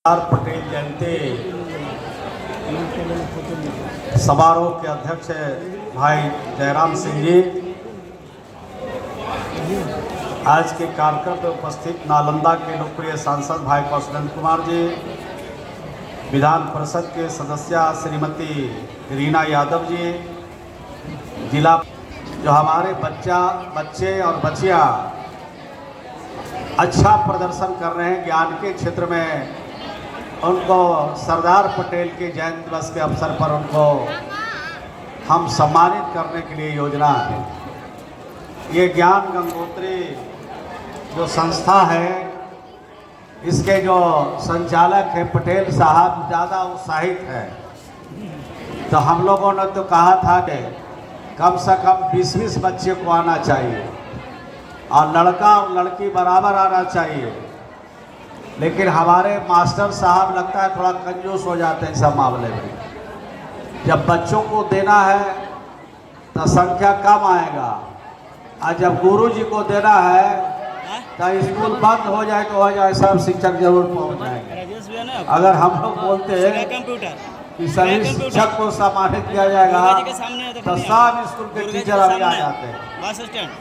सरदार पटेल जयंती समारोह के अध्यक्ष भाई जयराम सिंह जी, आज के कार्यक्रम में उपस्थित नालंदा के लोकप्रिय सांसद भाई कौशलेंद्र कुमार जी, विधान परिषद के सदस्य श्रीमती रीना यादव जी, जिला जो हमारे बच्चे और बच्चियां अच्छा प्रदर्शन कर रहे हैं ज्ञान के क्षेत्र में, उनको सरदार पटेल के जयंती दिवस के अवसर पर उनको हम सम्मानित करने के लिए योजना है। ये ज्ञान गंगोत्री जो संस्था है, इसके जो संचालक है पटेल साहब ज़्यादा उत्साहित है। तो हम लोगों ने तो कहा था कि कम से कम 20-20 बच्चे को आना चाहिए और लड़का और लड़की बराबर आना चाहिए, लेकिन हमारे मास्टर साहब लगता है थोड़ा कंजूस हो जाते हैं सब मामले में। जब बच्चों को देना है तो संख्या कम आएगा, और जब गुरुजी को देना है तो स्कूल बंद हो जाए तो हो जाए, सब शिक्षक जरूर पहुंच जाएंगे। अगर हम लोग बोलते हैं कि सभी शिक्षक को सम्मानित किया जाएगा तो सब स्कूल के टीचर अभी आ जाते हैं।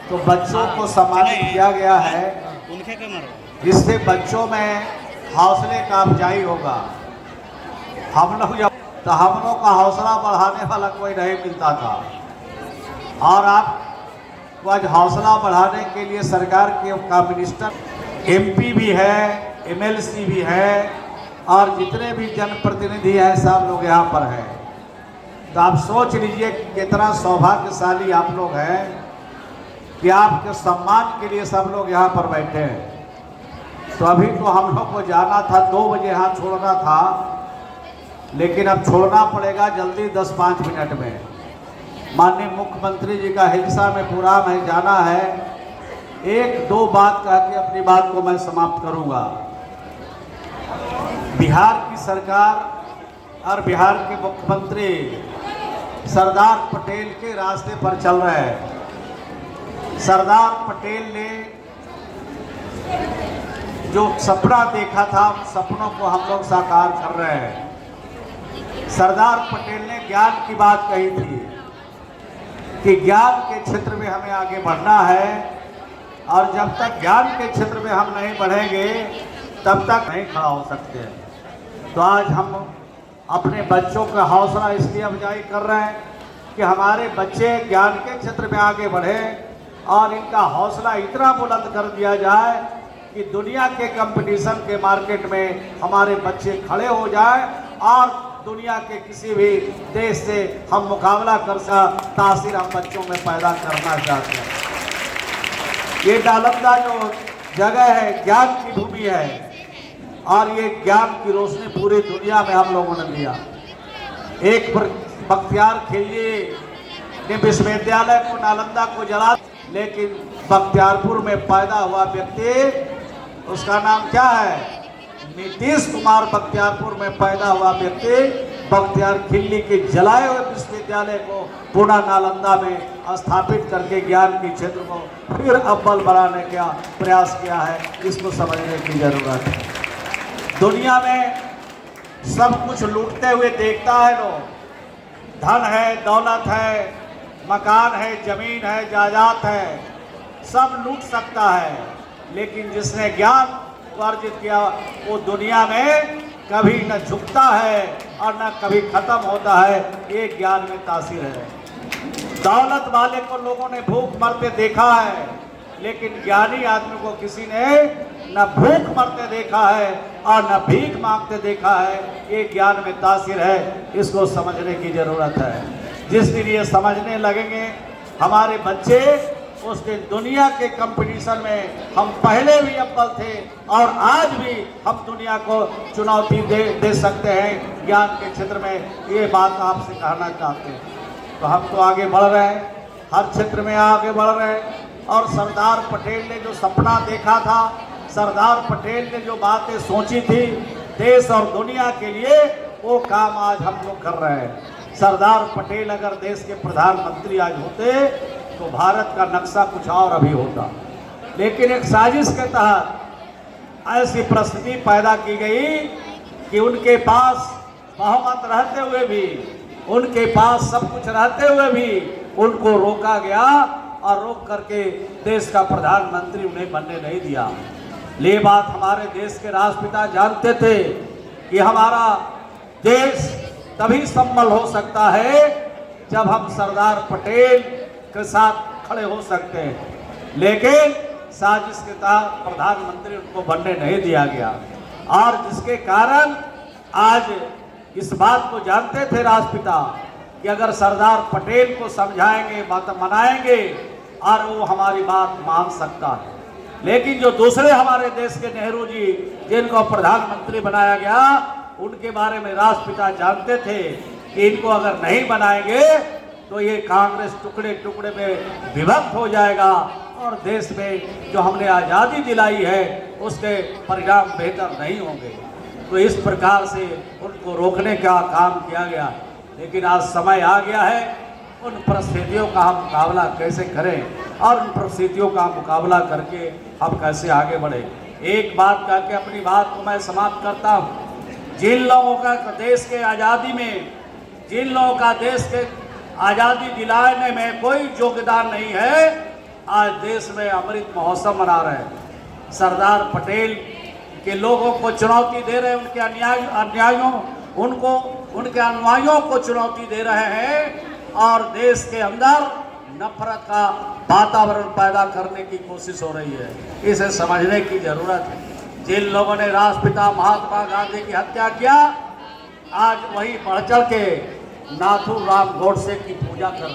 तो बच्चों को सम्मानित किया गया है, इससे बच्चों में हौसले का अफजाई होगा। हम लोग का हौसला बढ़ाने वाला कोई नहीं मिलता था, और आपको आज हौसला बढ़ाने के लिए सरकार का मिनिस्टर MP भी है, MLC भी है, और जितने भी जनप्रतिनिधि हैं सब लोग यहाँ पर हैं। तो आप सोच लीजिए कि कितना सौभाग्यशाली आप लोग हैं कि आपके सम्मान के लिए सब लोग यहाँ पर बैठे हैं। तो अभी तो हम लोग को जाना था, 2 बजे यहाँ छोड़ना था, लेकिन अब छोड़ना पड़ेगा जल्दी 10-5 मिनट में। माननीय मुख्यमंत्री जी का हिलसा में प्रोग्राम है, जाना है। 1-2 बात कह के अपनी बात को मैं समाप्त करूँगा। बिहार की सरकार और बिहार के मुख्यमंत्री सरदार पटेल के रास्ते पर चल रहे हैं। सरदार पटेल ने जो सपना देखा था, सपनों को हम लोग साकार कर रहे हैं। सरदार पटेल ने ज्ञान की बात कही थी कि ज्ञान के क्षेत्र में हमें आगे बढ़ना है, और जब तक ज्ञान के क्षेत्र में हम नहीं बढ़ेंगे तब तक नहीं खड़ा हो सकते। तो आज हम अपने बच्चों का हौसला इसलिए अफजाई कर रहे हैं कि हमारे बच्चे ज्ञान के क्षेत्र में आगे बढ़ें, और इनका हौसला इतना बुलंद कर दिया जाए कि दुनिया के कंपटीशन के मार्केट में हमारे बच्चे खड़े हो जाए, और दुनिया के किसी भी देश से हम मुकाबला कर तासीर हम बच्चों में पैदा करना चाहते हैं। ये नालंदा जो जगह है ज्ञान की भूमि है, और ये ज्ञान की रोशनी पूरी दुनिया में हम लोगों ने लिया। एक बख्तियार खिलजी ने विश्वविद्यालय को नालंदा को जला, लेकिन बख्तियारपुर में पैदा हुआ व्यक्ति, उसका नाम क्या है? नीतीश कुमार बख्तियारपुर में पैदा हुआ व्यक्ति बख्तियार खिलजी के जलाए हुए विश्वविद्यालय को पुनः नालंदा में स्थापित करके ज्ञान के क्षेत्र को फिर अव्वल बनाने का प्रयास किया है। इसको समझने की जरूरत है। दुनिया में सब कुछ लूटते हुए देखता है लोग, धन है, दौलत है, मकान है, जमीन है, जायदाद है, सब लूट सकता है, लेकिन जिसने ज्ञान को अर्जित किया वो दुनिया में कभी न झुकता है और न कभी खत्म होता है। ये ज्ञान में तासीर है। दौलत वाले को लोगों ने भूख मरते देखा है, लेकिन ज्ञानी आदमी को किसी ने न भूख मरते देखा है और न भीख मांगते देखा है। ये ज्ञान में तासीर है, इसको समझने की जरूरत है। जिस दिन ये समझने लगेंगे हमारे बच्चे, उस दिन दुनिया के कंपटीशन में हम पहले भी अव्वल थे, और आज भी हम दुनिया को चुनौती दे सकते हैं ज्ञान के क्षेत्र में। ये बात आपसे कहना चाहते हैं। तो हम तो आगे बढ़ रहे हैं, हर क्षेत्र में आगे बढ़ रहे हैं, और सरदार पटेल ने जो सपना देखा था, सरदार पटेल ने जो बातें सोची थी देश और दुनिया के लिए, वो काम आज हम लोग कर रहे हैं। सरदार पटेल अगर देश के प्रधानमंत्री आज होते तो भारत का नक्शा कुछ और अभी होता, लेकिन एक साजिश के तहत ऐसी परिस्थिति पैदा की गई कि उनके पास बहुमत रहते हुए भी, उनके पास सब कुछ रहते हुए भी उनको रोका गया और रोक करके देश का प्रधानमंत्री उन्हें बनने नहीं दिया। ये बात हमारे देश के राष्ट्रपिता जानते थे कि हमारा देश तभी संबल हो सकता है जब हम सरदार पटेल के साथ खड़े हो सकते हैं। लेकिन साजिश के तहत प्रधानमंत्री उनको बनने नहीं दिया गया और जिसके कारण आज इस बात को जानते थे राष्ट्रपिता कि अगर सरदार पटेल को समझाएंगे, बात मनाएंगे और वो हमारी बात मान सकता है। लेकिन जो दूसरे हमारे देश के नेहरू जी जिनको प्रधानमंत्री बनाया गया, उनके बारे में राष्ट्रपिता जानते थे कि इनको अगर नहीं बनाएंगे तो ये कांग्रेस टुकड़े टुकड़े में विभक्त हो जाएगा और देश में जो हमने आज़ादी दिलाई है उसके परिणाम बेहतर नहीं होंगे। तो इस प्रकार से उनको रोकने का काम किया गया। लेकिन आज समय आ गया है, उन परिस्थितियों का हम मुकाबला कैसे करें और उन परिस्थितियों का मुकाबला करके हम कैसे आगे बढ़े। एक बात कह के अपनी बात को मैं समाप्त करता हूँ। जिन लोगों का देश के आज़ादी में, जिन लोगों का देश के आज़ादी दिलाने में कोई योगदान नहीं है, आज देश में अमृत महोत्सव मना रहे हैं। सरदार पटेल के लोगों को चुनौती दे रहे हैं, उनके अन्यायों उनको उनके अनुयायियों को चुनौती दे रहे हैं और देश के अंदर नफरत का वातावरण पैदा करने की कोशिश हो रही है। इसे समझने की जरूरत है। जिन लोगों ने राष्ट्रपिता महात्मा गांधी की हत्या किया, आज वही बढ़ चढ़ के नाथू राम गोडसे की पूजा कर रहे हैं।